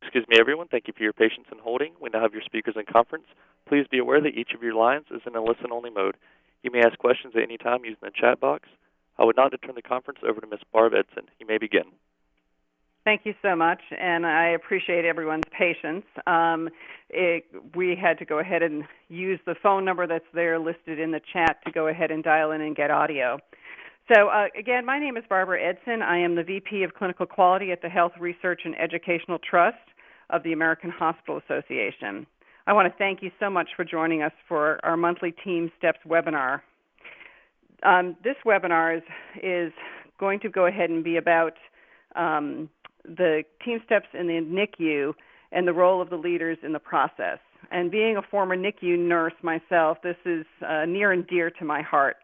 Excuse me, everyone. Thank you for your patience in holding. We now have your speakers in conference. Please be aware that each of your lines is in a listen-only mode. You may ask questions at any time using the chat box. I would now turn the conference over to Ms. Barb Edson. You may begin. Thank you so much, and I appreciate everyone's patience. We had to go ahead and use the phone number that's there listed in the chat to go ahead and dial in and get audio. So again, my name is Barbara Edson. I am the VP of Clinical Quality at the Health Research and Educational Trust of the American Hospital Association. I want to thank you so much for joining us for our monthly TeamSTEPPS webinar. This webinar is going to go ahead and be about the TeamSTEPPS in the NICU and the role of the leaders in the process. And being a former NICU nurse myself, this is near and dear to my heart.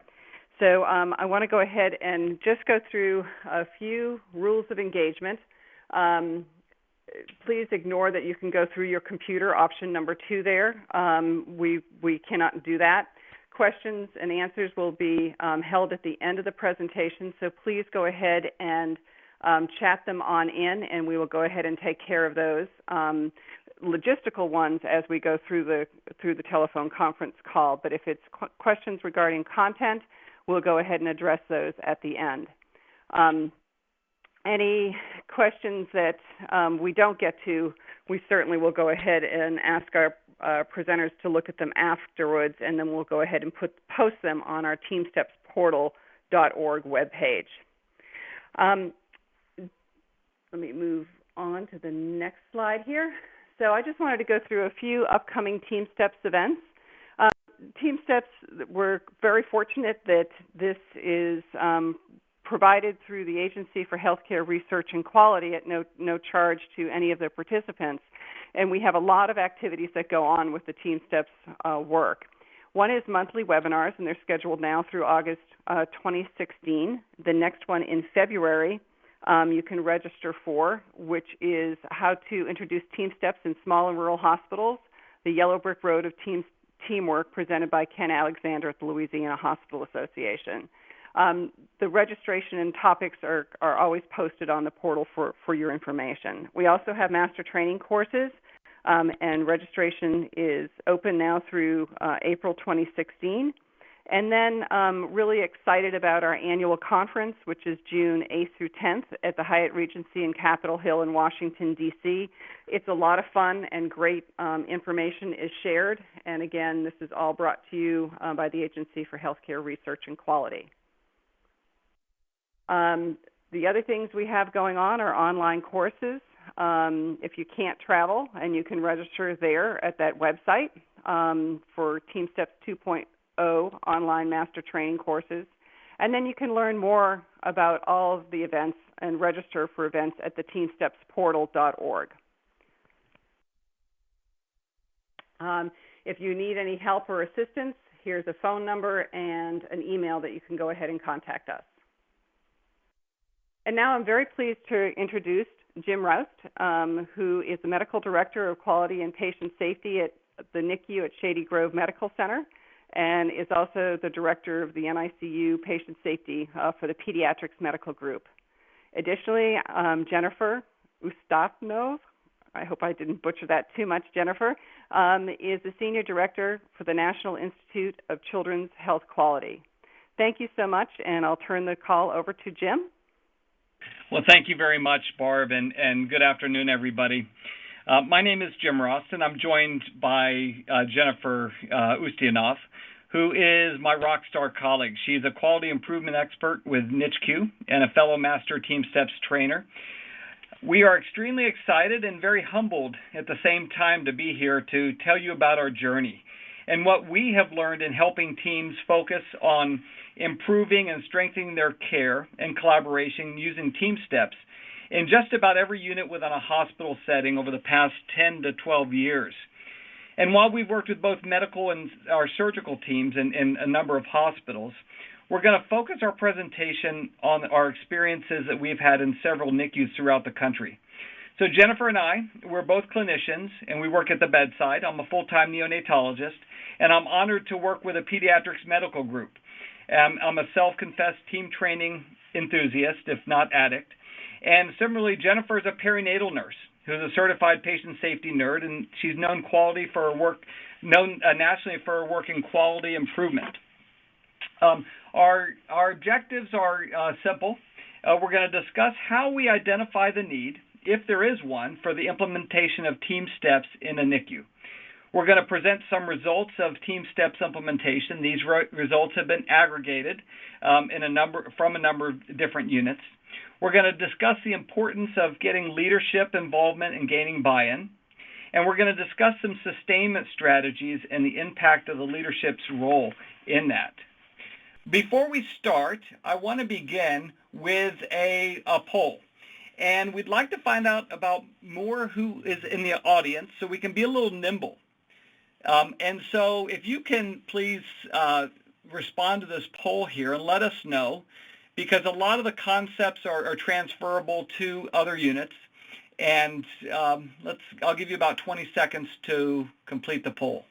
So I want to go ahead and just go through a few rules of engagement. Please ignore that you can go through your computer, option number 2 there. We cannot do that. Questions and answers will be held at the end of the presentation, so please go ahead and chat them on in, and we will go ahead and take care of those logistical ones as we go through the telephone conference call. But if it's questions regarding content, we'll go ahead and address those at the end. Any questions that we don't get to, we certainly will go ahead and ask our presenters to look at them afterwards, and then we'll go ahead and post them on our TeamSTEPPSportal.org webpage. Let me move on to the next slide here. So I just wanted to go through a few upcoming TeamSTEPPS events. TeamSTEPPS, we're very fortunate that this is provided through the Agency for Healthcare Research and Quality at no charge to any of the participants. And we have a lot of activities that go on with the TeamSTEPPS work. One is monthly webinars, and they're scheduled now through August 2016. The next one in February you can register for, which is how to introduce TeamSTEPPS in small and rural hospitals, the Yellow Brick Road of Teamwork, presented by Ken Alexander at the Louisiana Hospital Association. The registration and topics are always posted on the portal for your information. We also have master training courses, and registration is open now through April 2016. And then really excited about our annual conference, which is June 8th through 10th at the Hyatt Regency in Capitol Hill in Washington, D.C. It's a lot of fun and great information is shared. And again, this is all brought to you by the Agency for Healthcare Research and Quality. The other things we have going on are online courses. If you can't travel, and you can register there at that website for TeamSTEPPS 2.0 online master training courses. And then you can learn more about all of the events and register for events at the TeamSTEPPSportal.org. If you need any help or assistance, here's a phone number and an email that you can go ahead and contact us. And now I'm very pleased to introduce Jim Rost, who is the Medical Director of Quality and Patient Safety at the NICU at Shady Grove Medical Center, and is also the Director of the NICU Patient Safety for the Pediatrics Medical Group. Additionally, Jennifer Ustianov, I hope I didn't butcher that too much, Jennifer, is the Senior Director for the National Institute of Children's Health Quality. Thank you so much, and I'll turn the call over to Jim. Well, thank you very much, Barb, and good afternoon, everybody. My name is Jim Rost, and I'm joined by Jennifer Ustianov, who is my rock star colleague. She's a quality improvement expert with NICU and a fellow master TeamSTEPPS trainer. We are extremely excited and very humbled at the same time to be here to tell you about our journey and what we have learned in helping teams focus on improving and strengthening their care and collaboration using TeamSTEPPS in just about every unit within a hospital setting over the past 10 to 12 years. And while we've worked with both medical and our surgical teams in a number of hospitals, we're going to focus our presentation on our experiences that we've had in several NICUs throughout the country. So Jennifer and I, we're both clinicians, and we work at the bedside. I'm a full-time neonatologist, and I'm honored to work with a pediatrics medical group. I'm a self-confessed team training enthusiast, if not addict. And similarly, Jennifer is a perinatal nurse, who's a certified patient safety nerd, and she's known nationally for her work in quality improvement. Our objectives are simple. We're going to discuss how we identify the need, if there is one, for the implementation of TeamSTEPPS in a NICU. We're going to present some results of TeamSTEPPS implementation. These results have been aggregated from a number of different units. We're going to discuss the importance of getting leadership involvement and gaining buy-in. And we're going to discuss some sustainment strategies and the impact of the leadership's role in that. Before we start, I want to begin with a poll. And we'd like to find out about more who is in the audience so we can be a little nimble. And so if you can please respond to this poll here and let us know, because a lot of the concepts are transferable to other units. And I'll give you about 20 seconds to complete the poll.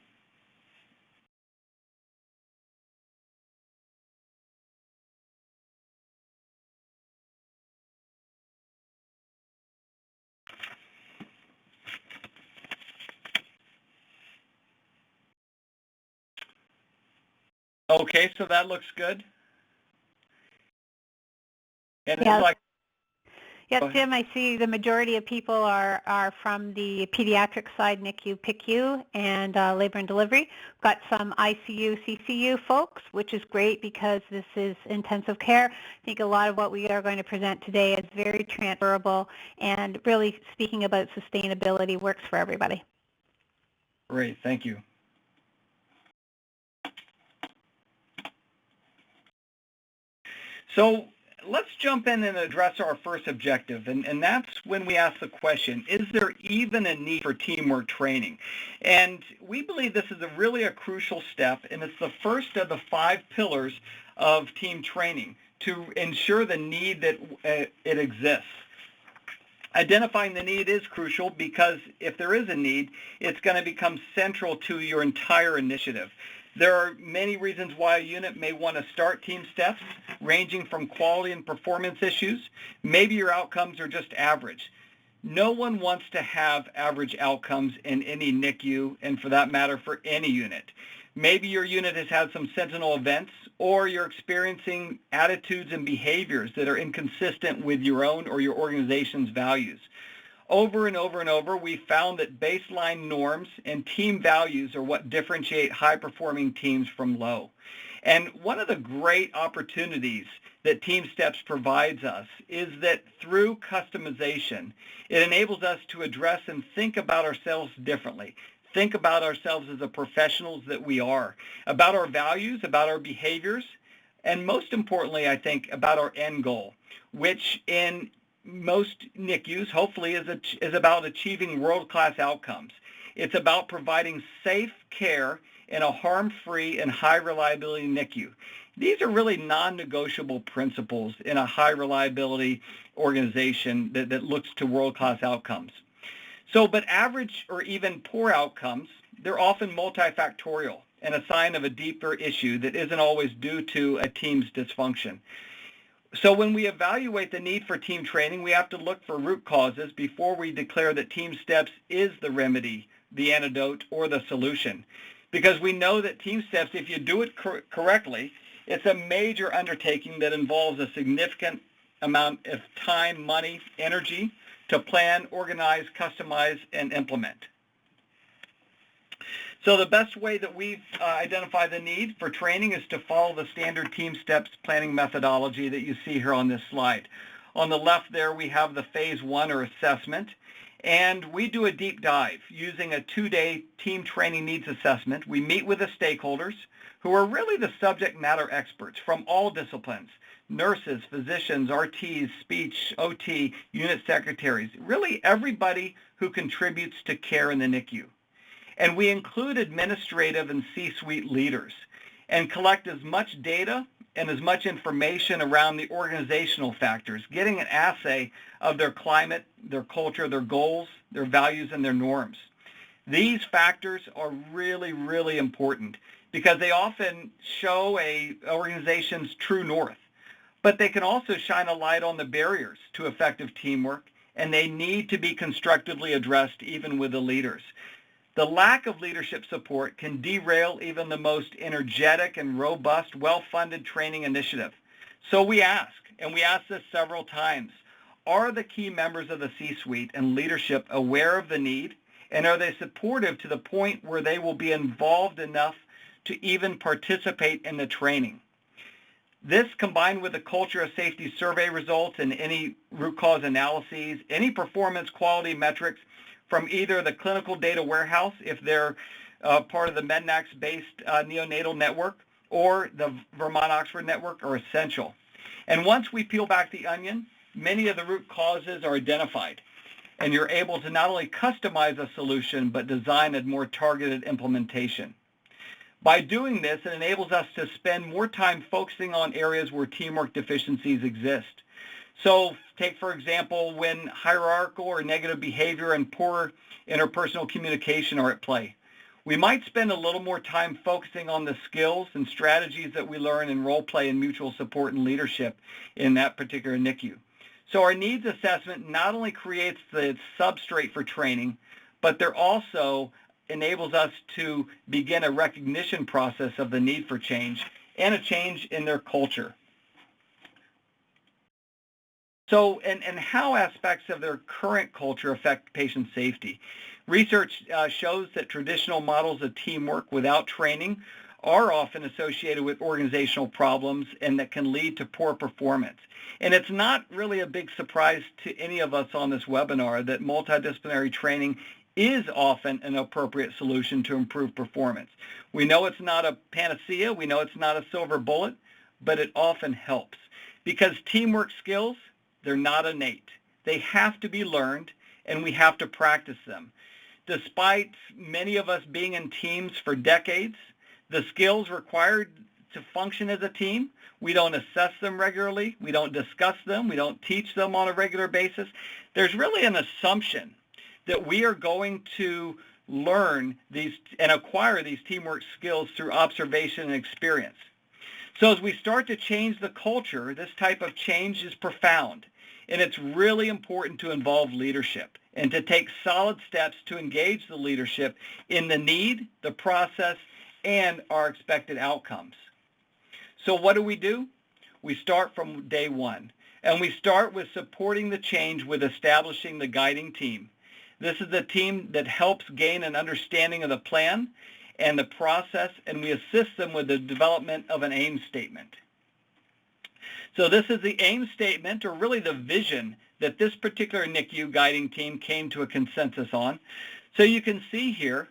Okay, so that looks good. And yeah. it's like, yes, Jim, I see the majority of people are from the pediatric side, NICU, PICU, and labor and delivery. We've got some ICU, CCU folks, which is great because this is intensive care. I think a lot of what we are going to present today is very transferable and really speaking about sustainability works for everybody. Great, thank you. So let's jump in and address our first objective, and that's when we ask the question, is there even a need for teamwork training? And we believe this is really a crucial step, and it's the first of the 5 pillars of team training to ensure the need that it exists. Identifying the need is crucial because if there is a need, it's going to become central to your entire initiative. There are many reasons why a unit may want to start TeamSTEPPS, ranging from quality and performance issues. Maybe your outcomes are just average. No one wants to have average outcomes in any NICU, and for that matter, for any unit. Maybe your unit has had some sentinel events, or you're experiencing attitudes and behaviors that are inconsistent with your own or your organization's values. Over and over and over, we found that baseline norms and team values are what differentiate high-performing teams from low. And one of the great opportunities that TeamSTEPPS provides us is that through customization, it enables us to address and think about ourselves differently. Think about ourselves as the professionals that we are, about our values, about our behaviors, and most importantly, I think, about our end goal, which in most NICUs, hopefully, is about achieving world-class outcomes. It's about providing safe care in a harm-free and high-reliability NICU. These are really non-negotiable principles in a high-reliability organization that looks to world-class outcomes. So, but average or even poor outcomes, they're often multifactorial and a sign of a deeper issue that isn't always due to a team's dysfunction. So when we evaluate the need for team training, we have to look for root causes before we declare that TeamSTEPPS is the remedy, the antidote, or the solution. Because we know that TeamSTEPPS, if you do it correctly, it's a major undertaking that involves a significant amount of time, money, energy to plan, organize, customize, and implement. So the best way that we identify the need for training is to follow the standard TeamSTEPPS planning methodology that you see here on this slide. On the left there, we have the phase 1 or assessment, and we do a deep dive using a 2-day team training needs assessment. We meet with the stakeholders who are really the subject matter experts from all disciplines, nurses, physicians, RTs, speech, OT, unit secretaries, really everybody who contributes to care in the NICU. And we include administrative and C-suite leaders and collect as much data and as much information around the organizational factors, getting an assay of their climate, their culture, their goals, their values, and their norms. These factors are really, really important because they often show an organization's true north, but they can also shine a light on the barriers to effective teamwork and they need to be constructively addressed even with the leaders. The lack of leadership support can derail even the most energetic and robust, well-funded training initiative. So we ask this several times, are the key members of the C-suite and leadership aware of the need, and are they supportive to the point where they will be involved enough to even participate in the training? This, combined with the culture of safety survey results and any root cause analyses, any performance quality metrics from either the clinical data warehouse, if they're part of the MEDNAX-based neonatal network, or the Vermont-Oxford network, are essential. And once we peel back the onion, many of the root causes are identified, and you're able to not only customize a solution, but design a more targeted implementation. By doing this, it enables us to spend more time focusing on areas where teamwork deficiencies exist. So take, for example, when hierarchical or negative behavior and poor interpersonal communication are at play. We might spend a little more time focusing on the skills and strategies that we learn in role play and mutual support and leadership in that particular NICU. So our needs assessment not only creates the substrate for training, but there also enables us to begin a recognition process of the need for change and a change in their culture. So, and how aspects of their current culture affect patient safety. Research shows that traditional models of teamwork without training are often associated with organizational problems and that can lead to poor performance. And it's not really a big surprise to any of us on this webinar that multidisciplinary training is often an appropriate solution to improve performance. We know it's not a panacea, we know it's not a silver bullet, but it often helps. Because teamwork skills, they're not innate. They have to be learned, and we have to practice them. Despite many of us being in teams for decades, the skills required to function as a team, we don't assess them regularly, we don't discuss them, we don't teach them on a regular basis. There's really an assumption that we are going to learn these and acquire these teamwork skills through observation and experience. So as we start to change the culture, this type of change is profound. And it's really important to involve leadership and to take solid steps to engage the leadership in the need, the process, and our expected outcomes. So what do? We start from day one, and we start with supporting the change with establishing the guiding team. This is the team that helps gain an understanding of the plan and the process, and we assist them with the development of an aim statement. So this is the aim statement, or really the vision, that this particular NICU guiding team came to a consensus on. So you can see here,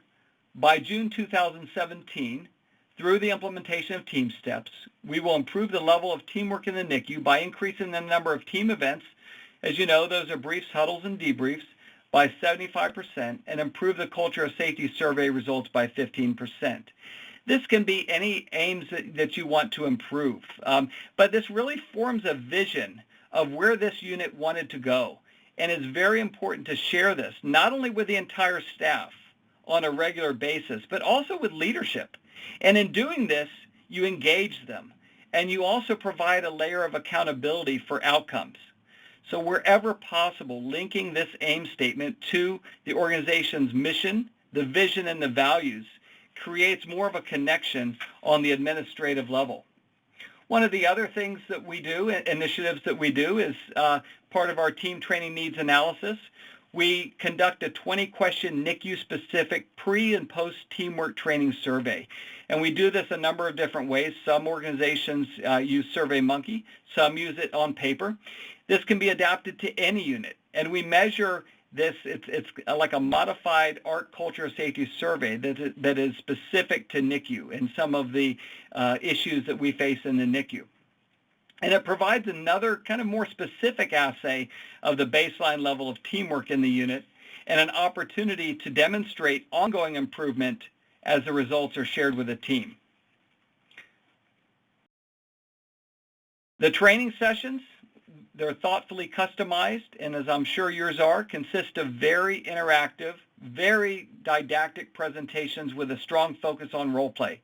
by June 2017, through the implementation of TeamSTEPPS, we will improve the level of teamwork in the NICU by increasing the number of team events. As you know, those are briefs, huddles, and debriefs, by 75%, and improve the culture of safety survey results by 15%. This can be any aims that you want to improve, but this really forms a vision of where this unit wanted to go, and it's very important to share this, not only with the entire staff on a regular basis, but also with leadership. And in doing this, you engage them, and you also provide a layer of accountability for outcomes. So wherever possible, linking this aim statement to the organization's mission, the vision, and the values creates more of a connection on the administrative level. One of the other things that we do, initiatives that we do, is part of our team training needs analysis. We conduct a 20-question NICU-specific pre- and post-teamwork training survey. And we do this a number of different ways. Some organizations use SurveyMonkey. Some use it on paper. This can be adapted to any unit. And we measure this, it's like a modified AHRQ culture safety survey that is specific to NICU and some of the issues that we face in the NICU. And it provides another kind of more specific assay of the baseline level of teamwork in the unit and an opportunity to demonstrate ongoing improvement as the results are shared with the team. The training sessions, they're thoughtfully customized, and as I'm sure yours are, consist of very interactive, very didactic presentations with a strong focus on role play.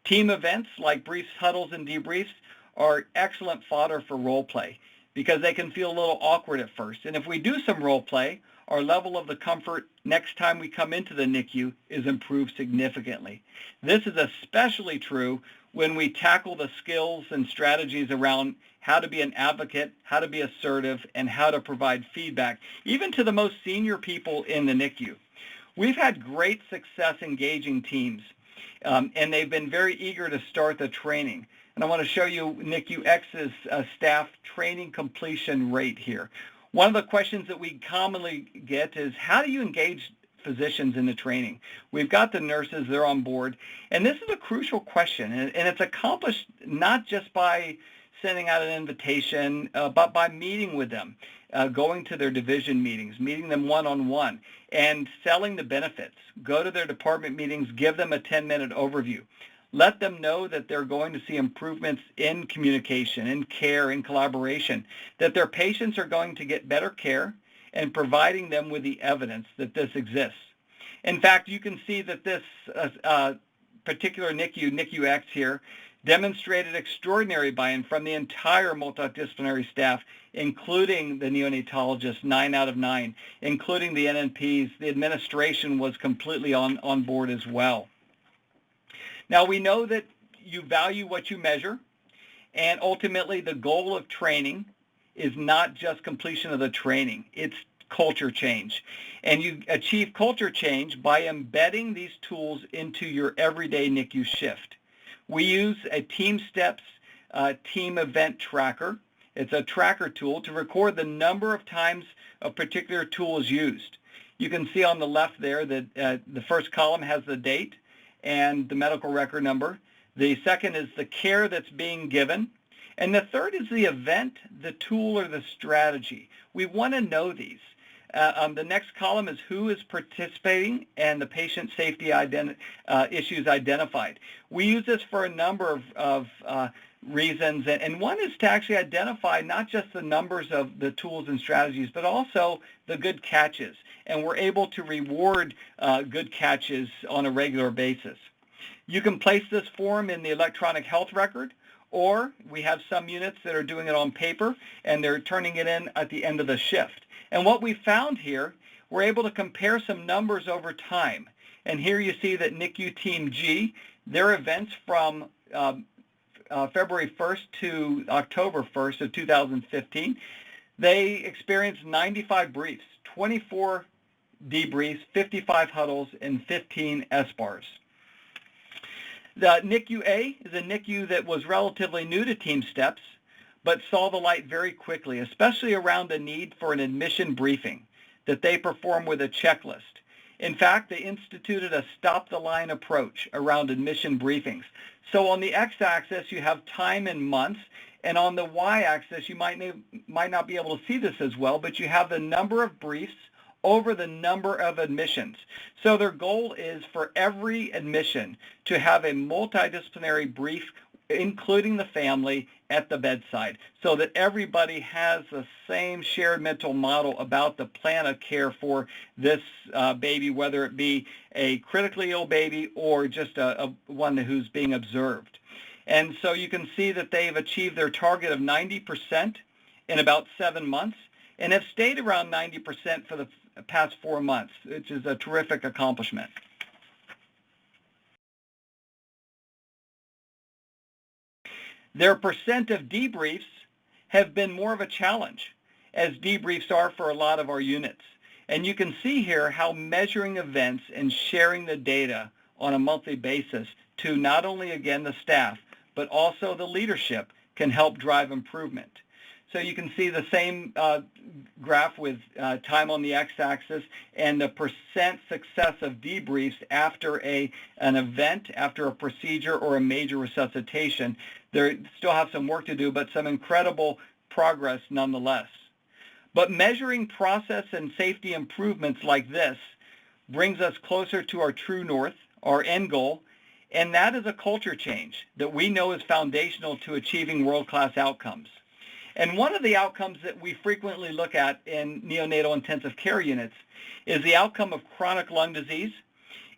Team events like briefs, huddles, and debriefs are excellent fodder for role play. because they can feel a little awkward at first. And if we do some role play, our level of the comfort next time we come into the NICU is improved significantly. This is especially true when we tackle the skills and strategies around how to be an advocate, how to be assertive, and how to provide feedback, even to the most senior people in the NICU. We've had great success engaging teams, and they've been very eager to start the training. And I want to show you NICU-X's staff training completion rate here. One of the questions that we commonly get is, how do you engage physicians in the training? We've got the nurses, they're on board, and this is a crucial question, and it's accomplished not just by sending out an invitation, but by meeting with them, going to their division meetings, meeting them one-on-one, and selling the benefits. Go to their department meetings, give them a 10-minute overview. Let them know that they're going to see improvements in communication, in care, in collaboration, that their patients are going to get better care, and providing them with the evidence that this exists. In fact, you can see that this particular NICU, NICU-X here, demonstrated extraordinary buy-in from the entire multidisciplinary staff, including the neonatologists, 9 out of 9, including the NNPs. The administration was completely on board as well. Now, we know that you value what you measure, and ultimately the goal of training is not just completion of the training, it's culture change. And you achieve culture change by embedding these tools into your everyday NICU shift. We use a TeamSTEPPS team event tracker. It's a tracker tool to record the number of times a particular tool is used. You can see on the left there that the first column has the date and the medical record number. The second is the care that's being given. And the third is the event, the tool, or the strategy. We want to know these. The next column is who is participating and the patient safety issues identified. We use this for a number of reasons, and one is to actually identify not just the numbers of the tools and strategies, but also the good catches. And we're able to reward good catches on a regular basis. You can place this form in the electronic health record, or we have some units that are doing it on paper and they're turning it in at the end of the shift. And what we found here, we're able to compare some numbers over time. And here you see that NICU Team G, their events from February 1st to October 1st of 2015, they experienced 95 briefs, 24 debriefs, 55 huddles, and 15 SBARs. The NICU-A is a NICU that was relatively new to TeamSTEPPS, but saw the light very quickly, especially around the need for an admission briefing that they perform with a checklist. In fact, they instituted a stop-the-line approach around admission briefings. So on the x-axis, you have time in months, and on the y-axis, you might not be able to see this as well, but you have the number of briefs over the number of admissions. So their goal is for every admission to have a multidisciplinary brief, including the family, at the bedside, so that everybody has the same shared mental model about the plan of care for this baby, whether it be a critically ill baby or just one who's being observed. And so you can see that they've achieved their target of 90% in about 7 months and have stayed around 90% for the past 4 months, which is a terrific accomplishment. Their percent of debriefs have been more of a challenge, as debriefs are for a lot of our units. And you can see here how measuring events and sharing the data on a monthly basis to not only, again, the staff, but also the leadership can help drive improvement. So you can see the same graph with time on the x-axis and the percent success of debriefs after an event, after a procedure or a major resuscitation. They still have some work to do, but some incredible progress nonetheless. But measuring process and safety improvements like this brings us closer to our true north, our end goal, and that is a culture change that we know is foundational to achieving world-class outcomes. And one of the outcomes that we frequently look at in neonatal intensive care units is the outcome of chronic lung disease.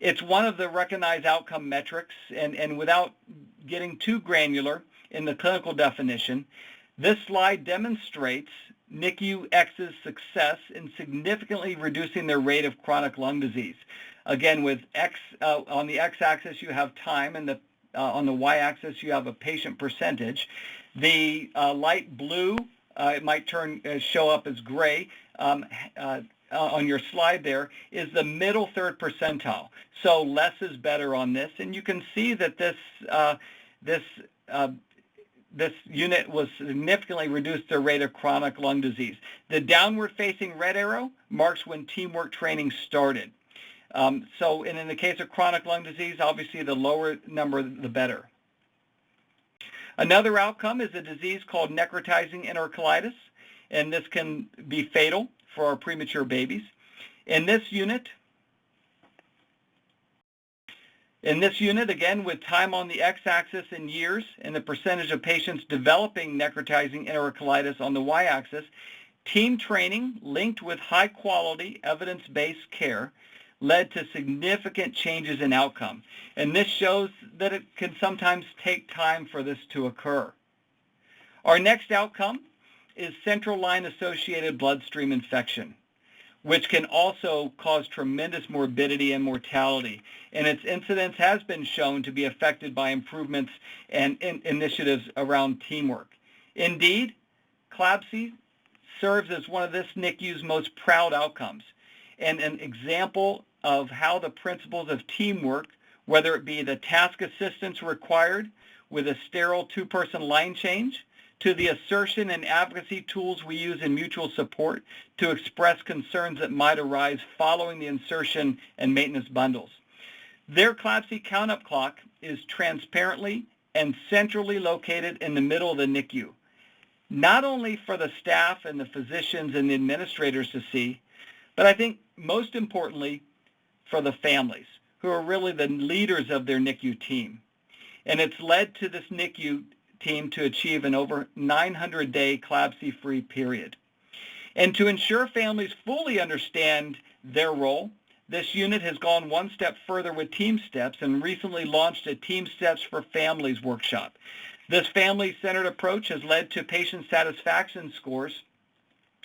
It's one of the recognized outcome metrics, and without getting too granular in the clinical definition, This slide demonstrates NICU-X's success in significantly reducing their rate of chronic lung disease. Again, with X on the X-axis you have time, and on the Y-axis you have a patient percentage. The light blue, it might show up as gray on your slide there, is the middle third percentile. So less is better on this, and you can see that this unit was significantly reduced their rate of chronic lung disease. The downward-facing red arrow marks when teamwork training started. And in the case of chronic lung disease, obviously the lower number, the better. Another outcome is a disease called necrotizing enterocolitis, and this can be fatal for our premature babies. In this unit, again, with time on the x-axis in years and the percentage of patients developing necrotizing enterocolitis on the y-axis, team training linked with high-quality, evidence-based care led to significant changes in outcome. And this shows that it can sometimes take time for this to occur. Our next outcome is central line-associated bloodstream infection, which can also cause tremendous morbidity and mortality. And its incidence has been shown to be affected by improvements and initiatives around teamwork. Indeed, CLABSI serves as one of this NICU's most proud outcomes, and an example of how the principles of teamwork, whether it be the task assistance required with a sterile two-person line change, to the assertion and advocacy tools we use in mutual support to express concerns that might arise following the insertion and maintenance bundles. Their CLABSI count-up clock is transparently and centrally located in the middle of the NICU, not only for the staff and the physicians and the administrators to see, but I think most importantly for the families, who are really the leaders of their NICU team. And it's led to this NICU team to achieve an over 900-day CLABSI-free period. And to ensure families fully understand their role, this unit has gone one step further with TeamSTEPPS and recently launched a TeamSTEPPS for Families workshop. This family-centered approach has led to patient satisfaction scores,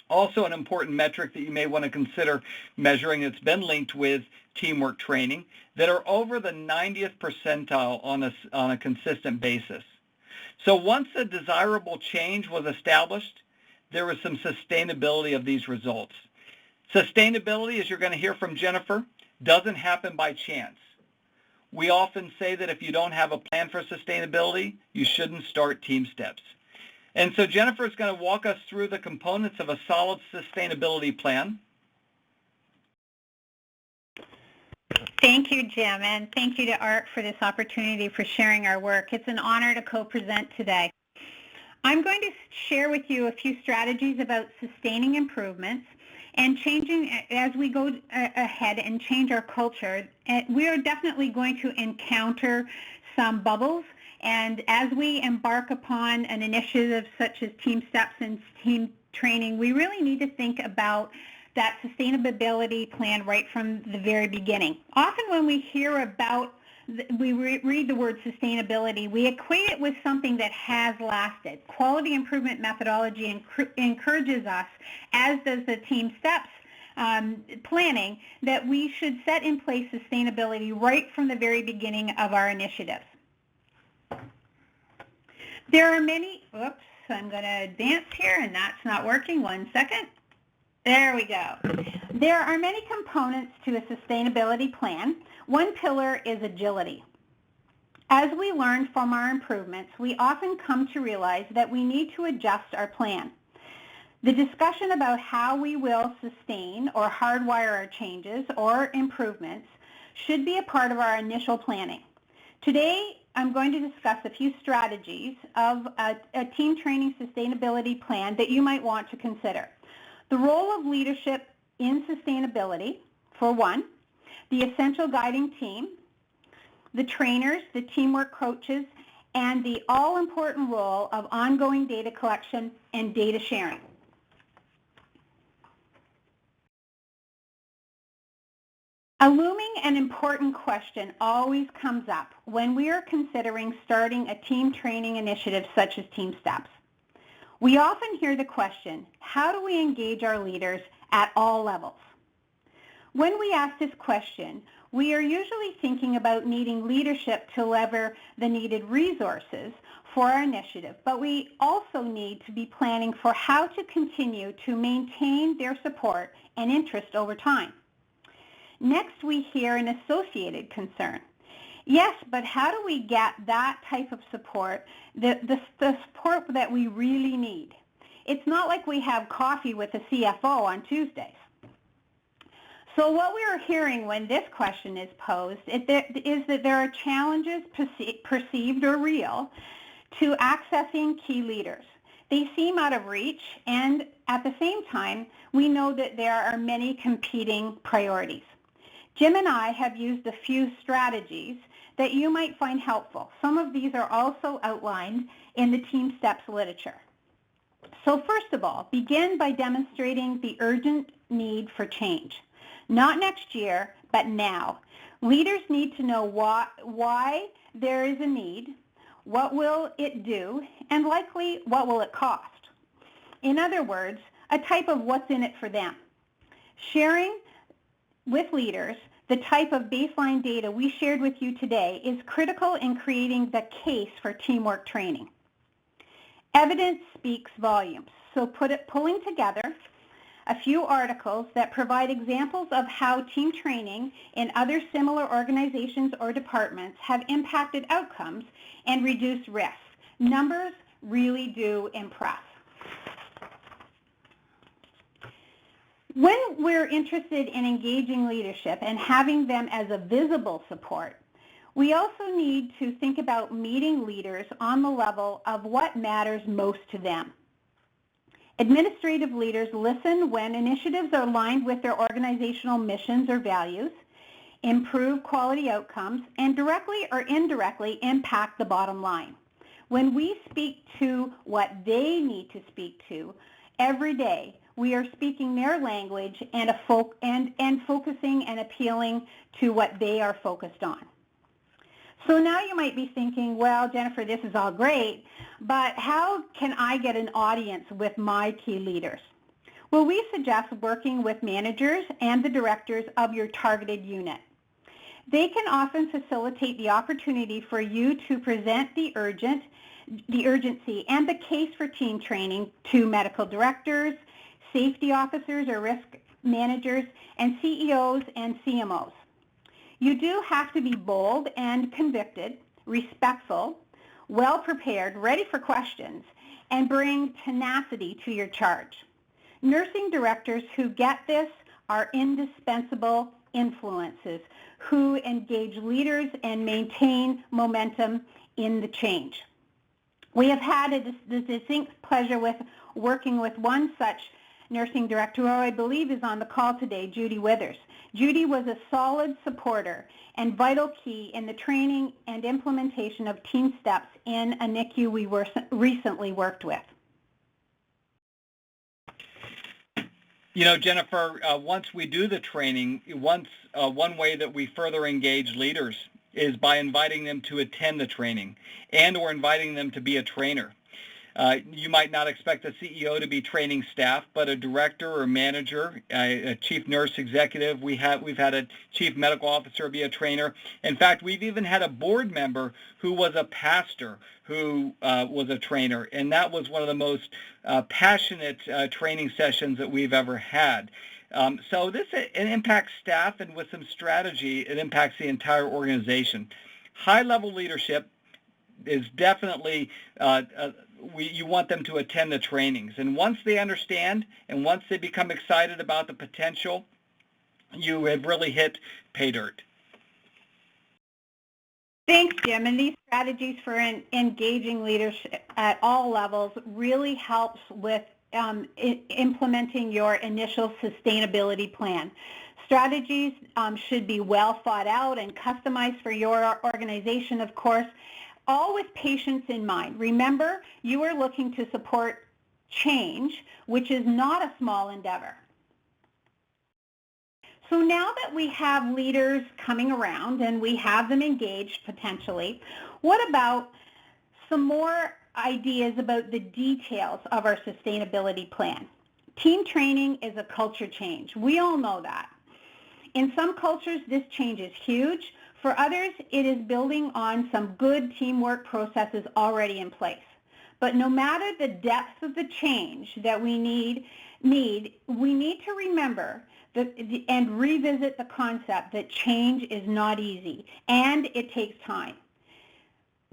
also an important metric that you may want to consider measuring. It's been linked with teamwork training, that are over the 90th percentile on a consistent basis. So once a desirable change was established, there was some sustainability of these results. Sustainability, as you're going to hear from Jennifer, doesn't happen by chance. We often say that if you don't have a plan for sustainability, you shouldn't start TeamSTEPPS. And so Jennifer is going to walk us through the components of a solid sustainability plan. Thank you, Jim, and thank you to AHRQ for this opportunity for sharing our work. It's an honor to co-present today. I'm going to share with you a few strategies about sustaining improvements and changing as we go ahead and change our culture. We are definitely going to encounter some bubbles, and as we embark upon an initiative such as TeamSTEPPS and team training, we really need to think about that sustainability plan right from the very beginning. Often when we hear about, we read the word sustainability, we equate it with something that has lasted. Quality improvement methodology encourages us, as does the TeamSTEPPS planning, that we should set in place sustainability right from the very beginning of our initiatives. There are many, oops, I'm going to advance here and that's not working, 1 second. There we go. There are many components to a sustainability plan. One pillar is agility. As we learn from our improvements, we often come to realize that we need to adjust our plan. The discussion about how we will sustain or hardwire our changes or improvements should be a part of our initial planning. Today, I'm going to discuss a few strategies of a team training sustainability plan that you might want to consider. The role of leadership in sustainability, for one, the essential guiding team, the trainers, the teamwork coaches, and the all-important role of ongoing data collection and data sharing. A looming and important question always comes up when we are considering starting a team training initiative such as TeamSTEPPS. We often hear the question, how do we engage our leaders at all levels? When we ask this question, we are usually thinking about needing leadership to lever the needed resources for our initiative, but we also need to be planning for how to continue to maintain their support and interest over time. Next, we hear an associated concern. Yes, but how do we get that type of support, the support that we really need? It's not like we have coffee with the CFO on Tuesdays. So what we are hearing when this question is posed is that there are challenges, perceived or real, to accessing key leaders. They seem out of reach, and at the same time, we know that there are many competing priorities. Jim and I have used a few strategies that you might find helpful. Some of these are also outlined in the TeamSTEPPS literature. So first of all, begin by demonstrating the urgent need for change. Not next year, but now. Leaders need to know why there is a need, what will it do, and likely what will it cost. In other words, a type of what's in it for them. Sharing with leaders the type of baseline data we shared with you today is critical in creating the case for teamwork training. Evidence speaks volumes, so pulling together a few articles that provide examples of how team training in other similar organizations or departments have impacted outcomes and reduced risk. Numbers really do impress. When we're interested in engaging leadership and having them as a visible support, we also need to think about meeting leaders on the level of what matters most to them. Administrative leaders listen when initiatives are aligned with their organizational missions or values, improve quality outcomes, and directly or indirectly impact the bottom line. When we speak to what they need to speak to every day, we are speaking their language and focusing and appealing to what they are focused on. So now you might be thinking, well, Jennifer, this is all great, but how can I get an audience with my key leaders? Well, we suggest working with managers and the directors of your targeted unit. They can often facilitate the opportunity for you to present the urgency and the case for team training to medical directors, safety officers or risk managers, and CEOs and CMOs. You do have to be bold and convicted, respectful, well-prepared, ready for questions, and bring tenacity to your charge. Nursing directors who get this are indispensable influences who engage leaders and maintain momentum in the change. We have had the distinct pleasure with working with one such nursing director who I believe is on the call today, Judy Withers. Judy was a solid supporter and vital key in the training and implementation of TeamSTEPPS in a NICU we recently worked with. You know, Jennifer, once we do the training, one way that we further engage leaders is by inviting them to attend the training and or inviting them to be a trainer. You might not expect a CEO to be training staff, but a director or manager, a chief nurse executive, we've had a chief medical officer be a trainer. In fact, we've even had a board member who was a pastor who was a trainer, and that was one of the most passionate training sessions that we've ever had. So it impacts staff, and with some strategy, it impacts the entire organization. High-level leadership is definitely you want them to attend the trainings, and once they understand and once they become excited about the potential, you have really hit pay dirt. Thanks, Jim. And these strategies for engaging leadership at all levels really helps with implementing your initial sustainability plan. Strategies should be well thought out and customized for your organization, of course, all with patients in mind. Remember, you are looking to support change, which is not a small endeavor. So now that we have leaders coming around and we have them engaged potentially, what about some more ideas about the details of our sustainability plan. Team training is a culture change. We all know that. In some cultures, this change is huge. For others, it is building on some good teamwork processes already in place. But no matter the depth of the change that we need to remember and revisit the concept that change is not easy and it takes time.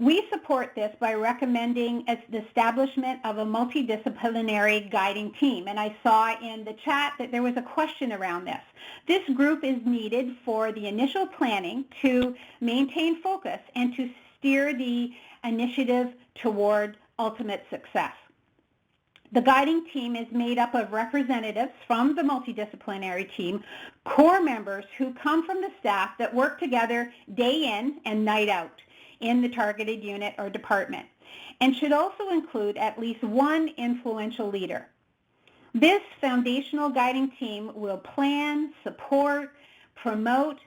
We support this by recommending the establishment of a multidisciplinary guiding team. And I saw in the chat that there was a question around this. This group is needed for the initial planning to maintain focus and to steer the initiative toward ultimate success. The guiding team is made up of representatives from the multidisciplinary team, core members who come from the staff that work together day in and night out in the targeted unit or department, and should also include at least one influential leader. This foundational guiding team will plan, support, promote,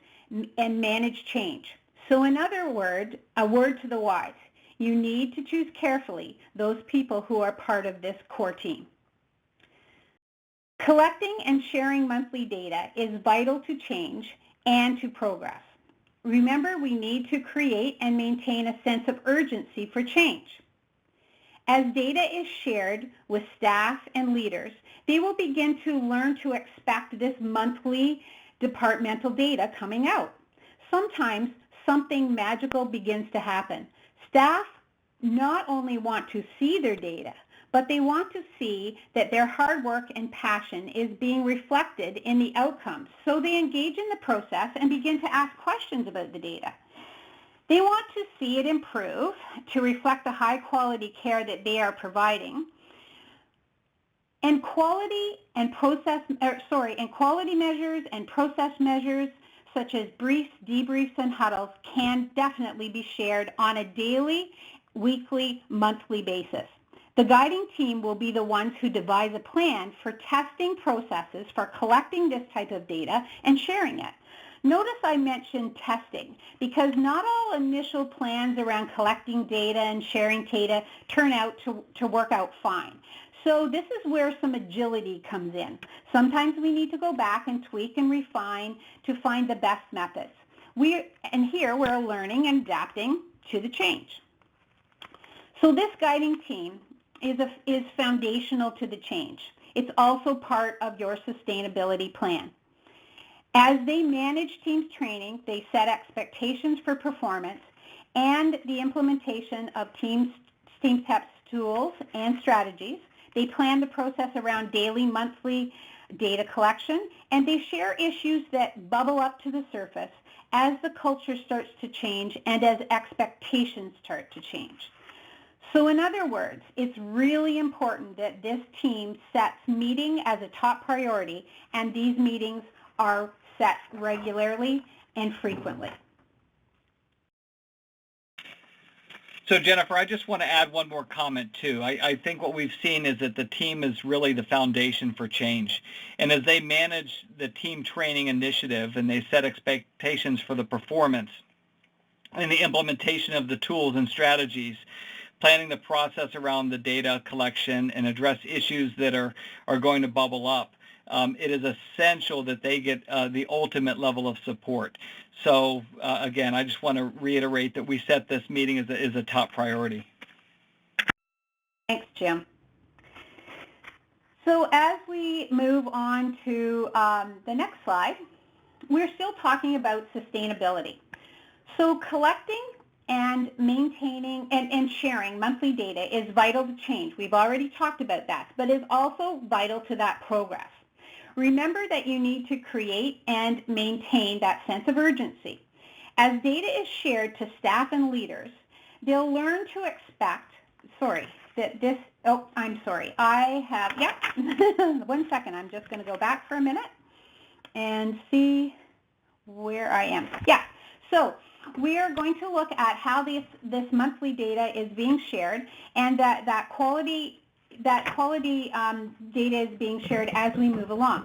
and manage change. So in other words, a word to the wise, you need to choose carefully those people who are part of this core team. Collecting and sharing monthly data is vital to change and to progress. Remember, we need to create and maintain a sense of urgency for change. As data is shared with staff and leaders, they will begin to learn to expect this monthly departmental data coming out. Sometimes something magical begins to happen. Staff not only want to see their data, but they want to see that their hard work and passion is being reflected in the outcomes. So they engage in the process and begin to ask questions about the data. They want to see it improve to reflect the high quality care that they are providing. And quality measures and process measures such as briefs, debriefs, and huddles can definitely be shared on a daily, weekly, monthly basis. The guiding team will be the ones who devise a plan for testing processes for collecting this type of data and sharing it. Notice I mentioned testing because not all initial plans around collecting data and sharing data turn out to work out fine. So this is where some agility comes in. Sometimes we need to go back and tweak and refine to find the best methods. Here we're learning and adapting to the change. So this guiding team is foundational to the change. It's also part of your sustainability plan. As they manage teams training, they set expectations for performance and the implementation of TeamSTEPPS tools and strategies. They plan the process around daily, monthly data collection, and they share issues that bubble up to the surface as the culture starts to change and as expectations start to change. So in other words, it's really important that this team sets meeting as a top priority, and these meetings are set regularly and frequently. So Jennifer, I just want to add one more comment too. I think what we've seen is that the team is really the foundation for change. And as they manage the team training initiative and they set expectations for the performance and the implementation of the tools and strategies, planning the process around the data collection and address issues that are going to bubble up, it is essential that they get the ultimate level of support. So again, I just want to reiterate that we set this meeting as a top priority. Thanks, Jim. So as we move on to the next slide, we're still talking about sustainability. So collecting and maintaining and sharing monthly data is vital to change. We've already talked about that, but is also vital to that progress. Remember that you need to create and maintain that sense of urgency. As data is shared to staff and leaders, they'll learn to expect, one second, I'm just going to go back for a minute and see where I am. Yeah, so we are going to look at how this monthly data is being shared, and that quality data is being shared as we move along.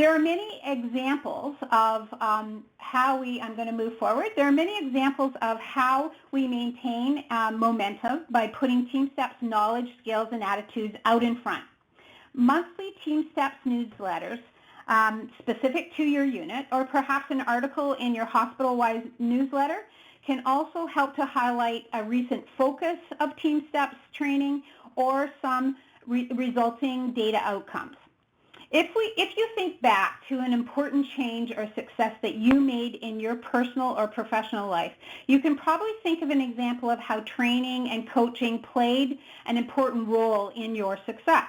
There are many examples of I'm going to move forward. There are many examples of how we maintain momentum by putting TeamSTEPPS knowledge, skills, and attitudes out in front. Monthly TeamSTEPPS newsletters specific to your unit, or perhaps an article in your hospital-wide newsletter, can also help to highlight a recent focus of TeamSTEPPS training or some resulting data outcomes. If you think back to an important change or success that you made in your personal or professional life, you can probably think of an example of how training and coaching played an important role in your success.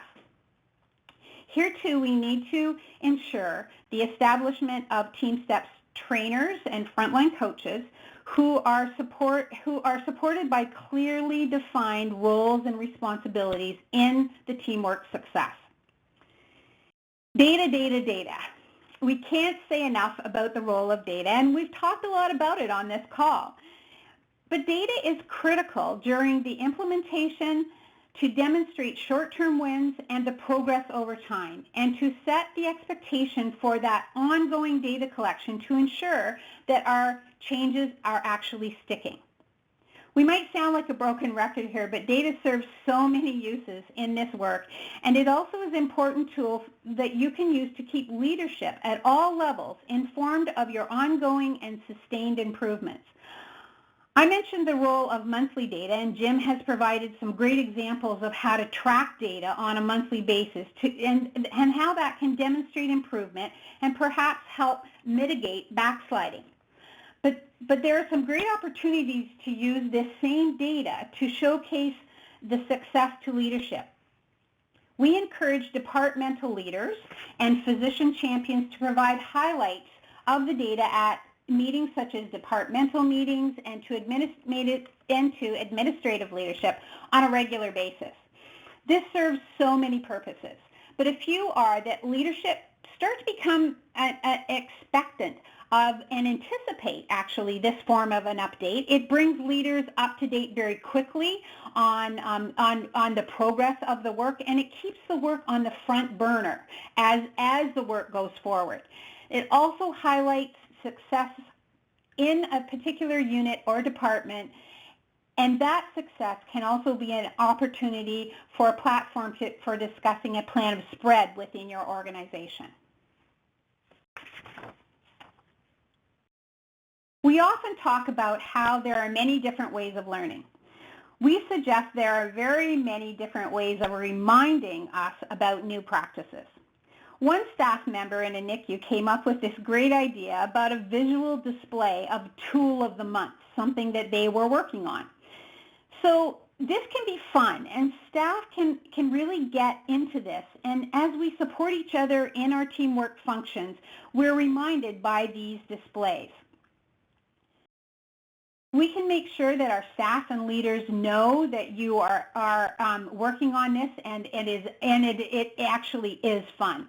Here too, we need to ensure the establishment of TeamSTEPPS trainers and frontline coaches who are supported by clearly defined roles and responsibilities in the teamwork success. Data, data, data. We can't say enough about the role of data, and we've talked a lot about it on this call. But data is critical during the implementation to demonstrate short-term wins and the progress over time, and to set the expectation for that ongoing data collection to ensure that our changes are actually sticking. We might sound like a broken record here, but data serves so many uses in this work, and it also is an important tool that you can use to keep leadership at all levels informed of your ongoing and sustained improvements. I mentioned the role of monthly data, and Jim has provided some great examples of how to track data on a monthly basis and how that can demonstrate improvement and perhaps help mitigate backsliding. But there are some great opportunities to use this same data to showcase the success to leadership. We encourage departmental leaders and physician champions to provide highlights of the data at meetings such as departmental meetings and to administrative leadership on a regular basis. This serves so many purposes, but a few are that leadership start to become expectant of and anticipate actually this form of an update. It brings leaders up to date very quickly on the progress of the work, and it keeps the work on the front burner as the work goes forward. It also highlights success in a particular unit or department, and that success can also be an opportunity for a platform for discussing a plan of spread within your organization. We often talk about how there are many different ways of learning. We suggest there are very many different ways of reminding us about new practices. One staff member in a NICU came up with this great idea about a visual display of Tool of the Month, something that they were working on. So this can be fun, and staff can really get into this. And as we support each other in our teamwork functions, we're reminded by these displays. We can make sure that our staff and leaders know that you are working on this, and it actually is fun.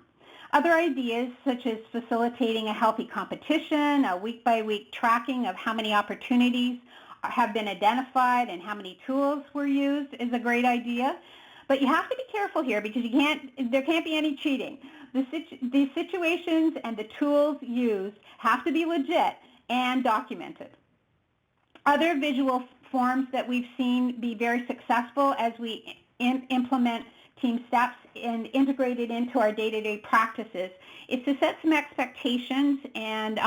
Other ideas, such as facilitating a healthy competition, a week-by-week tracking of how many opportunities have been identified and how many tools were used, is a great idea. But you have to be careful here because there can't be any cheating. The situations and the tools used have to be legit and documented. Other visual forms that we've seen be very successful as we implement TeamSTEPPS and integrate it into our day-to-day practices is to set some expectations, and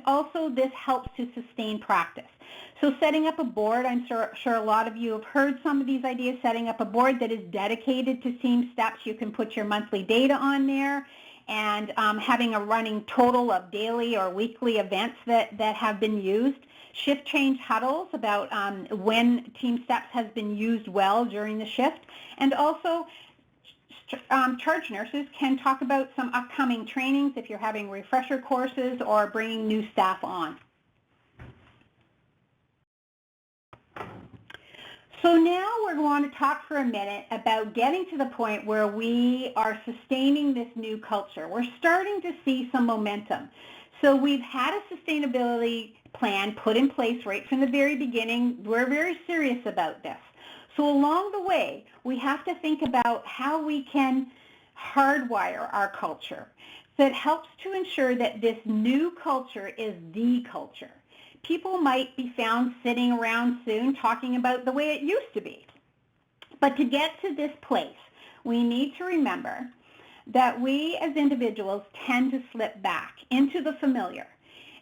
also this helps to sustain practice. So setting up a board, I'm sure a lot of you have heard some of these ideas, setting up a board that is dedicated to TeamSTEPPS. You can put your monthly data on there, and having a running total of daily or weekly events that have been used. Shift change huddles about when TeamSTEPPS has been used well during the shift. And also, charge nurses can talk about some upcoming trainings if you're having refresher courses or bringing new staff on. So now we're going to talk for a minute about getting to the point where we are sustaining this new culture. We're starting to see some momentum. So we've had a sustainability plan put in place right from the very beginning. We're very serious about this. So along the way, we have to think about how we can hardwire our culture. that helps to ensure that this new culture is the culture. People might be found sitting around soon talking about the way it used to be. But to get to this place, we need to remember that we as individuals tend to slip back into the familiar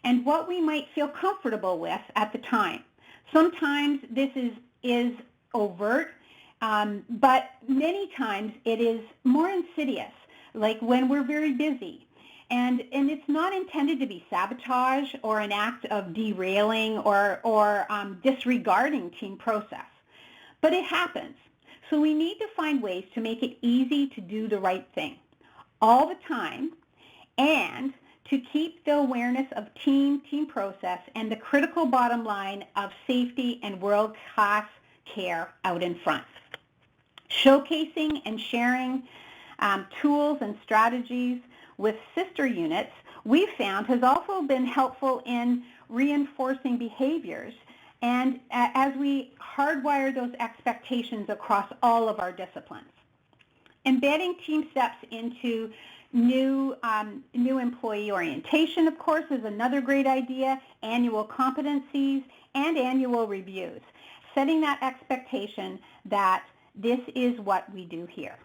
and what we might feel comfortable with at the time. Sometimes this is overt, but many times it is more insidious, like when we're very busy. And it's not intended to be sabotage or an act of derailing or disregarding team process. But it happens. So we need to find ways to make it easy to do the right thing all the time, and to keep the awareness of team process and the critical bottom line of safety and world-class care out in front. Showcasing and sharing tools and strategies with sister units, we've found, has also been helpful in reinforcing behaviors and as we hardwire those expectations across all of our disciplines. Embedding TeamSTEPPS into new employee orientation, of course, is another great idea, annual competencies, and annual reviews, setting that expectation that this is what we do here.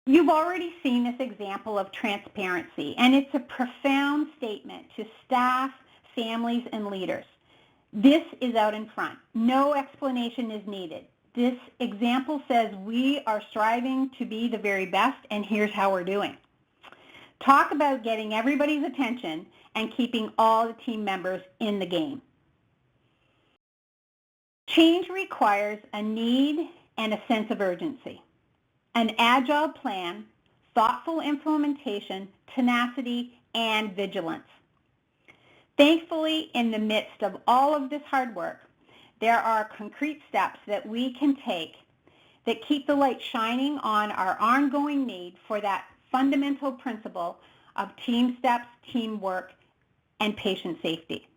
You've already seen this example of transparency, and it's a profound statement to staff, families, and leaders. This is out in front. No explanation is needed. This example says we are striving to be the very best, and here's how we're doing. Talk about getting everybody's attention and keeping all the team members in the game. Change requires a need and a sense of urgency, an agile plan, thoughtful implementation, tenacity, and vigilance. Thankfully, in the midst of all of this hard work, there are concrete steps that we can take that keep the light shining on our ongoing need for that fundamental principle of TeamSTEPPS, teamwork, and patient safety.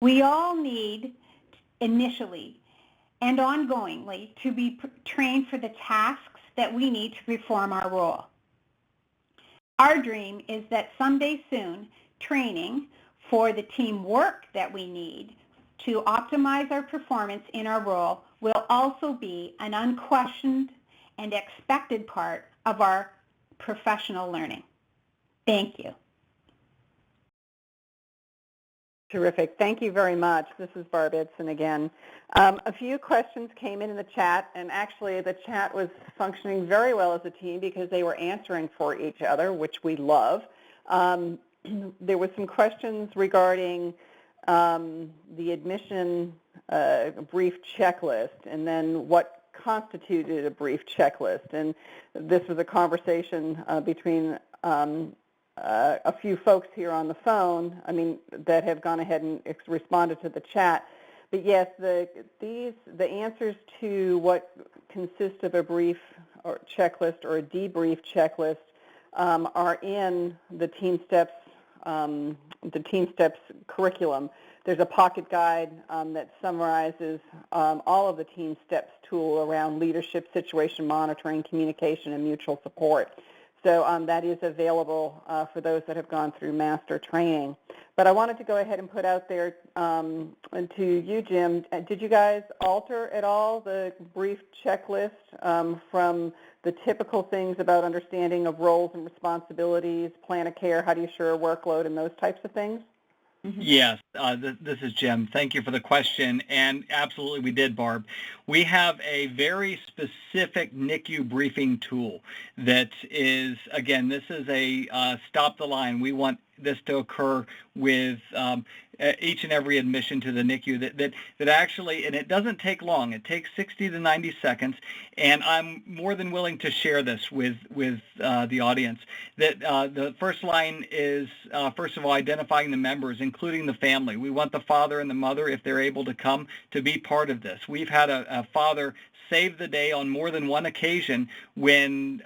We all need initially and ongoingly to be trained for the tasks that we need to perform our role. Our dream is that someday soon, training for the teamwork that we need to optimize our performance in our role will also be an unquestioned and expected part of our professional learning. Thank you. Terrific. Thank you very much. This is Barb Edson again. A few questions came in the chat, and actually the chat was functioning very well as a team because they were answering for each other, which we love. There were some questions regarding the admission brief checklist and then what constituted a brief checklist. And this was a conversation between a few folks here on the phone, that have gone ahead and responded to the chat. But yes, the answers to what consists of a brief or checklist or a debrief checklist are in the TeamSTEPPS curriculum. There's a pocket guide that summarizes all of the TeamSTEPPS tool around leadership, situation monitoring, communication, and mutual support. So that is available for those that have gone through master training. But I wanted to go ahead and put out there to you, Jim, did you guys alter at all the brief checklist from the typical things about understanding of roles and responsibilities, plan of care, how do you share a workload, and those types of things? Mm-hmm. Yes, this is Jim. Thank you for the question, and absolutely we did, Barb. We have a very specific NICU briefing tool that is, again, this is a stop the line. We want this to occur with each and every admission to the NICU that actually, and it doesn't take long, it takes 60 to 90 seconds, and I'm more than willing to share this with the audience. That the first line is, first of all, identifying the members, including the family. We want the father and the mother, if they're able to come, to be part of this. We've had a father saved the day on more than one occasion when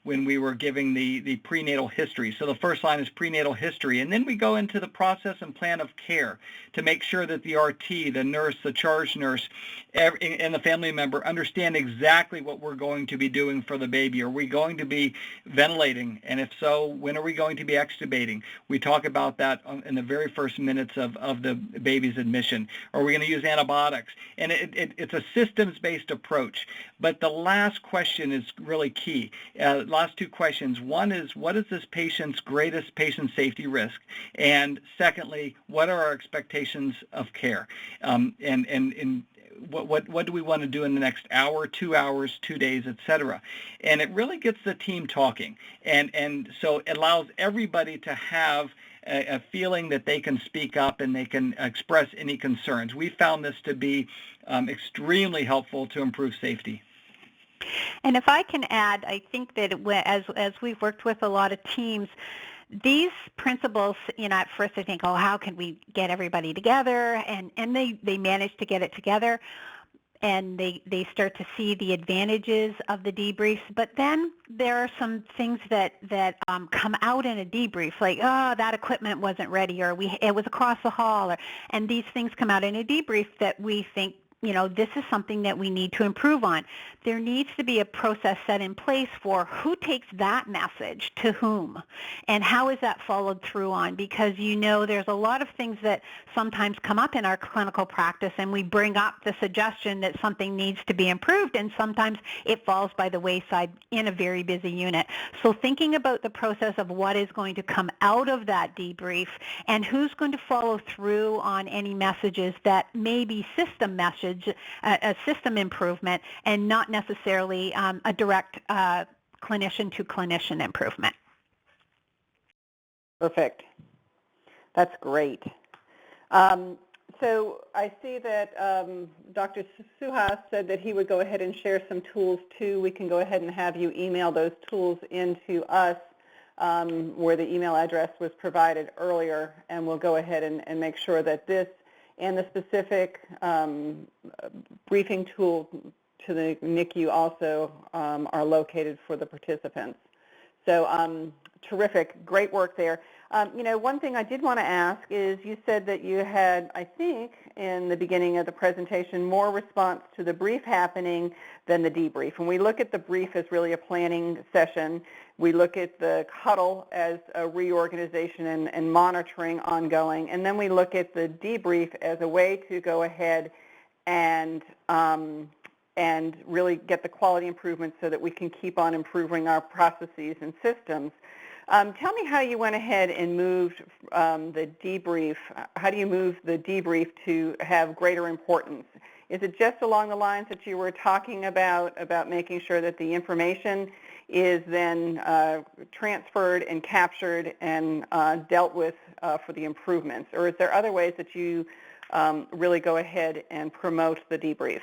we were giving the prenatal history. So the first line is prenatal history, and then we go into the process and plan of care to make sure that the RT, the nurse, the charge nurse, and the family member understand exactly what we're going to be doing for the baby. Are we going to be ventilating? And if so, when are we going to be extubating? We talk about that in the very first minutes of the baby's admission. Are we going to use antibiotics? And it's a systems-based approach. But the last question is really key. Last two questions. One is, what is this patient's greatest patient safety risk? And secondly, what are our expectations of care? What do we want to do in the next hour, 2 hours, 2 days, et cetera? And it really gets the team talking. And so it allows everybody to have a feeling that they can speak up and they can express any concerns. We found this to be extremely helpful to improve safety. And if I can add, I think that as we've worked with a lot of teams, these principles, at first I think, oh, how can we get everybody together? And they manage to get it together, and they start to see the advantages of the debriefs. But then there are some things that come out in a debrief, like, oh, that equipment wasn't ready, or it was across the hall, and these things come out in a debrief that we think, this is something that we need to improve on. There needs to be a process set in place for who takes that message to whom, and how is that followed through on, because there's a lot of things that sometimes come up in our clinical practice, and we bring up the suggestion that something needs to be improved, and sometimes it falls by the wayside in a very busy unit. So thinking about the process of what is going to come out of that debrief and who's going to follow through on any messages that may be system messages, a system improvement, and not necessarily a direct clinician-to-clinician improvement. Perfect. That's great. So I see that Dr. Suhas said that he would go ahead and share some tools too. We can go ahead and have you email those tools into us where the email address was provided earlier, and we'll go ahead and make sure that this and the specific briefing tool to the NICU also are located for the participants. So terrific, great work there. One thing I did want to ask is, you said that you had, I think, in the beginning of the presentation, more response to the brief happening than the debrief. And we look at the brief as really a planning session. We look at the huddle as a reorganization and monitoring ongoing. And then we look at the debrief as a way to go ahead and really get the quality improvements so that we can keep on improving our processes and systems. Tell me how you went ahead and moved the debrief. How do you move the debrief to have greater importance? Is it just along the lines that you were talking about making sure that the information is then transferred and captured and dealt with for the improvements? Or is there other ways that you really go ahead and promote the debrief?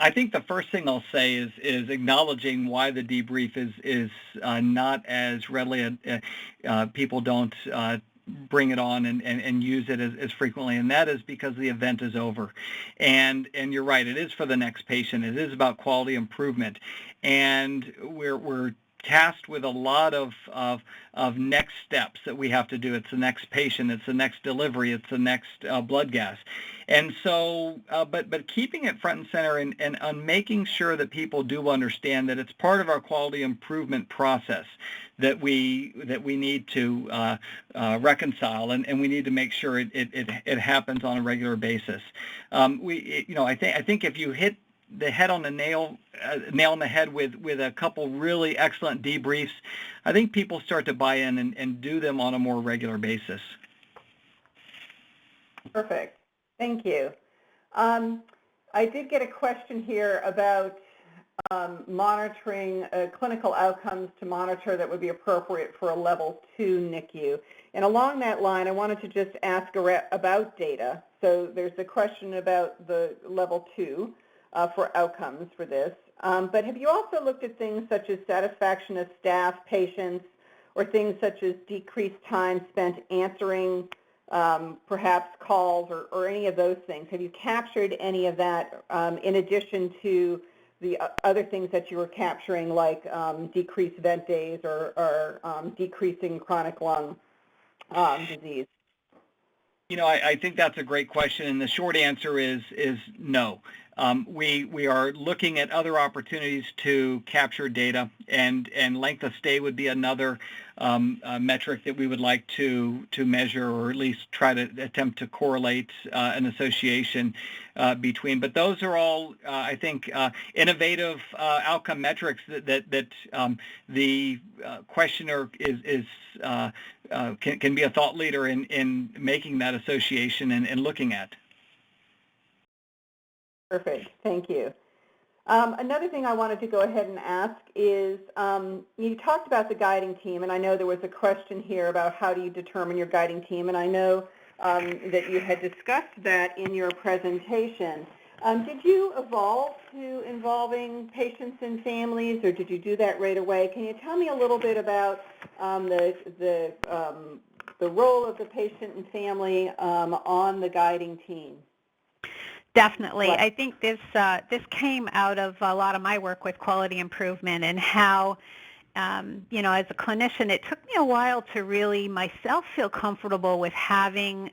I think the first thing I'll say is acknowledging why the debrief is not as readily, people don't bring it on and use it as frequently, and that is because the event is over. And you're right, it is for the next patient. It is about quality improvement, and we're tasked with a lot of next steps that we have to do. It's the next patient, it's the next delivery, it's the next blood gas. And so, but keeping it front and center and on making sure that people do understand that it's part of our quality improvement process that we need to reconcile, and we need to make sure it happens on a regular basis. I think if you hit the head on the nail on the head with a couple really excellent debriefs, I think people start to buy in and do them on a more regular basis. Perfect. Thank you. I did get a question here about monitoring clinical outcomes to monitor that would be appropriate for a level 2 NICU. And along that line, I wanted to just ask about data. So there's a question about the level 2 for outcomes for this. But have you also looked at things such as satisfaction of staff, patients, or things such as decreased time spent answering perhaps calls or any of those things? Have you captured any of that in addition to the other things that you were capturing, like decreased vent days or decreasing chronic lung disease? You know, I think that's a great question, and the short answer is no. We are looking at other opportunities to capture data, and length of stay would be another metric that we would like to measure, or at least try to attempt to correlate an association between. But those are all, I think, innovative outcome metrics that the questioner can be a thought leader in making that association and looking at. Perfect. Thank you. Another thing I wanted to go ahead and ask is, you talked about the guiding team, and I know there was a question here about how do you determine your guiding team, and I know that you had discussed that in your presentation. Did you evolve to involving patients and families, or did you do that right away? Can you tell me a little bit about the role of the patient and family on the guiding team? Definitely. I think this came out of a lot of my work with quality improvement and how, you know, as a clinician, it took me a while to really myself feel comfortable with having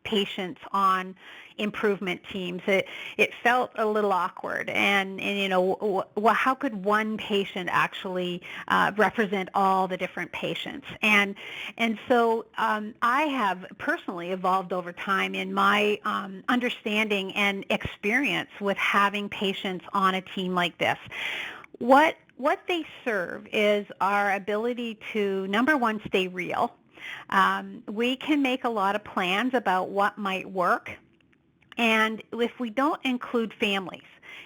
patients on improvement teams. It felt a little awkward, and you know, how could one patient actually represent all the different patients? And so I have personally evolved over time in my understanding and experience with having patients on a team like this. What they serve is our ability to, number one, stay real. We can make a lot of plans about what might work. And if we don't include families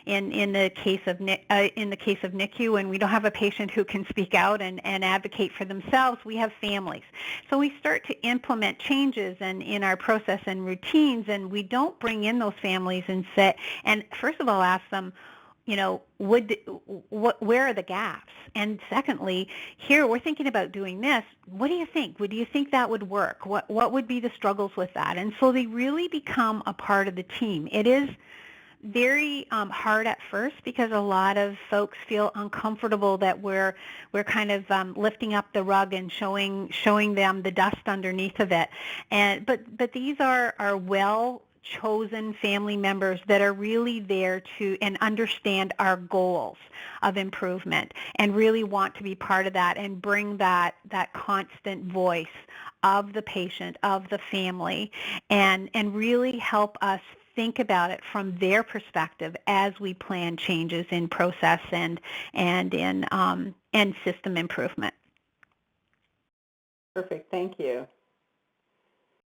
in the case of NICU, and we don't have a patient who can speak out and advocate for themselves, we have families. So we start to implement changes in our process and routines, and we don't bring in those families and first of all ask them, you know, where are the gaps? And secondly, here we're thinking about doing this. What do you think? Do you think that would work? What would be the struggles with that? And so they really become a part of the team. It is very hard at first because a lot of folks feel uncomfortable that we're kind of lifting up the rug and showing them the dust underneath of it. But these are well-chosen family members that are really there to and understand our goals of improvement and really want to be part of that and bring that constant voice of the patient, of the family, and really help us think about it from their perspective as we plan changes in process and in system improvement. Perfect. Thank you.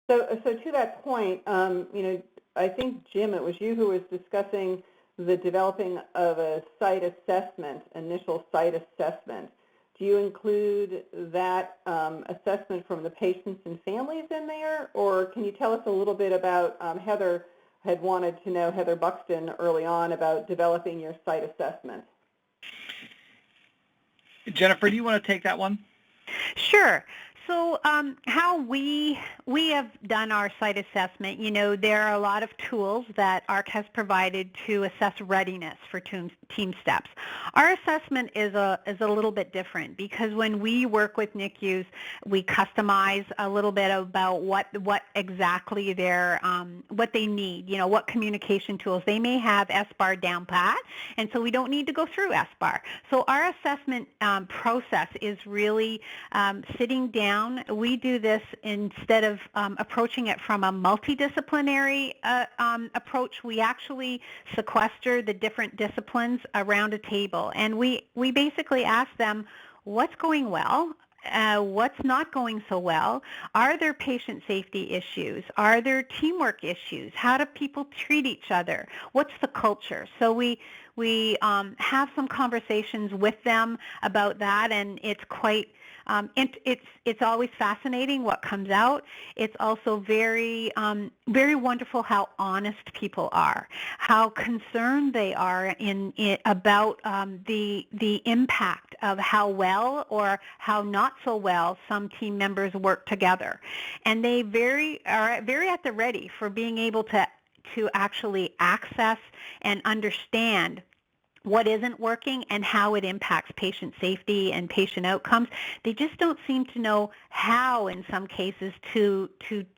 So to that point, you know, I think, Jim, it was you who was discussing the developing of a site assessment, initial site assessment. Do you include that assessment from the patients and families in there, or can you tell us a little bit about, Heather had wanted to know, Heather Buxton, early on about developing your site assessment? Jennifer, do you want to take that one? Sure. So how we have done our site assessment, you know, there are a lot of tools that AHRQ has provided to assess readiness for TeamSTEPPS. Our assessment is a little bit different because when we work with NICUs, we customize a little bit about what exactly what they need, you know, what communication tools. They may have SBAR down pat, and so we don't need to go through SBAR. So our assessment process is really sitting down. We do this instead of approaching it from a multidisciplinary approach. We actually sequester the different disciplines around a table, and we basically ask them what's going well, what's not going so well. Are there patient safety issues? Are there teamwork issues? How do people treat each other? What's the culture? So we we have some conversations with them about that, and it's quite it's always fascinating what comes out. It's also very very wonderful how honest people are, how concerned they are about the impact of how well or how not so well some team members work together, and they are very at the ready for being able to actually access and understand what isn't working and how it impacts patient safety and patient outcomes. They just don't seem to know how, in some cases, to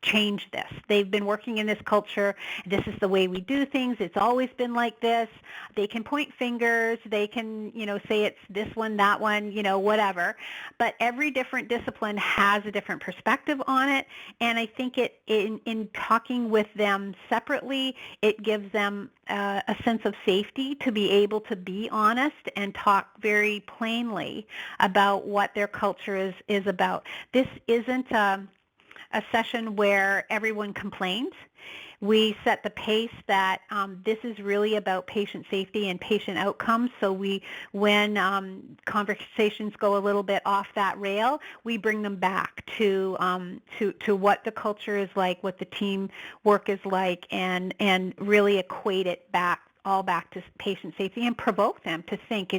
change this. They've been working in this culture. This is the way we do things. It's always been like this. They can point fingers. They can, say it's this one, that one, whatever. But every different discipline has a different perspective on it. And I think in talking with them separately, it gives them a sense of safety to be able to be honest and talk very plainly about what their culture is about. This isn't a session where everyone complains. We set the pace that this is really about patient safety and patient outcomes. So when conversations go a little bit off that rail, we bring them back to what the culture is like, what the team work is like, and really equate it back to patient safety and provoke them to think,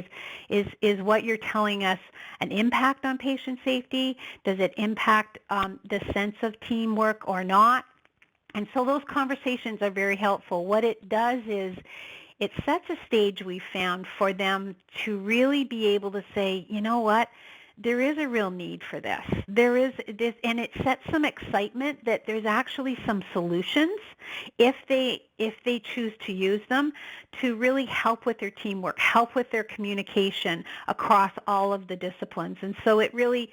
is what you're telling us an impact on patient safety? Does it impact the sense of teamwork or not? And so those conversations are very helpful. What it does is it sets a stage, we found, for them to really be able to say, you know what, there is a real need for this. There is this, and it sets some excitement that there's actually some solutions if they choose to use them to really help with their teamwork, help with their communication across all of the disciplines. And so it really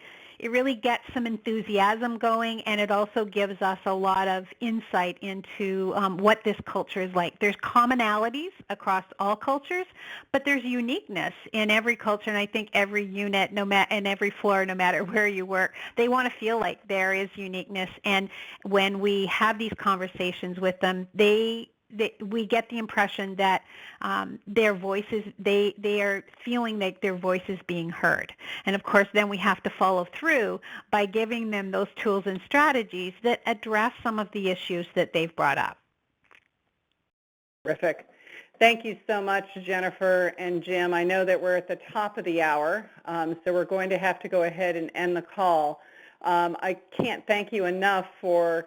gets some enthusiasm going, and it also gives us a lot of insight into what this culture is like. There's commonalities across all cultures, but there's uniqueness in every culture, and I think every unit, and every floor, no matter where you work, they want to feel like there is uniqueness. And when we have these conversations with them, we get the impression that their voices, they are feeling like their voice is being heard. And of course, then we have to follow through by giving them those tools and strategies that address some of the issues that they've brought up. Terrific. Thank you so much, Jennifer and Jim. I know that we're at the top of the hour, so we're going to have to go ahead and end the call. I can't thank you enough for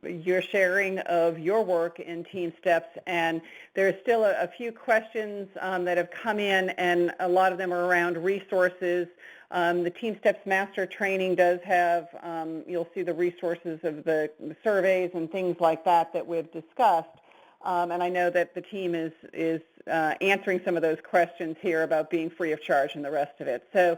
your sharing of your work in TeamSTEPPS, and there's still a few questions that have come in, and a lot of them are around resources. The TeamSTEPPS Master Training does have, you'll see the resources of the surveys and things like that we've discussed, and I know that the team is answering some of those questions here about being free of charge and the rest of it. So.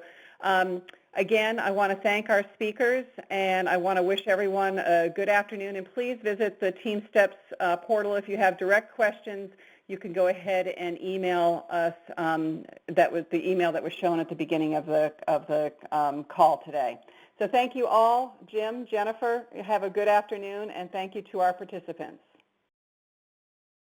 Again, I want to thank our speakers, and I want to wish everyone a good afternoon. And please visit the TeamSTEPPS portal. If you have direct questions, you can go ahead and email us. That was the email that was shown at the beginning of the call today. So thank you all. Jim, Jennifer, have a good afternoon, and thank you to our participants.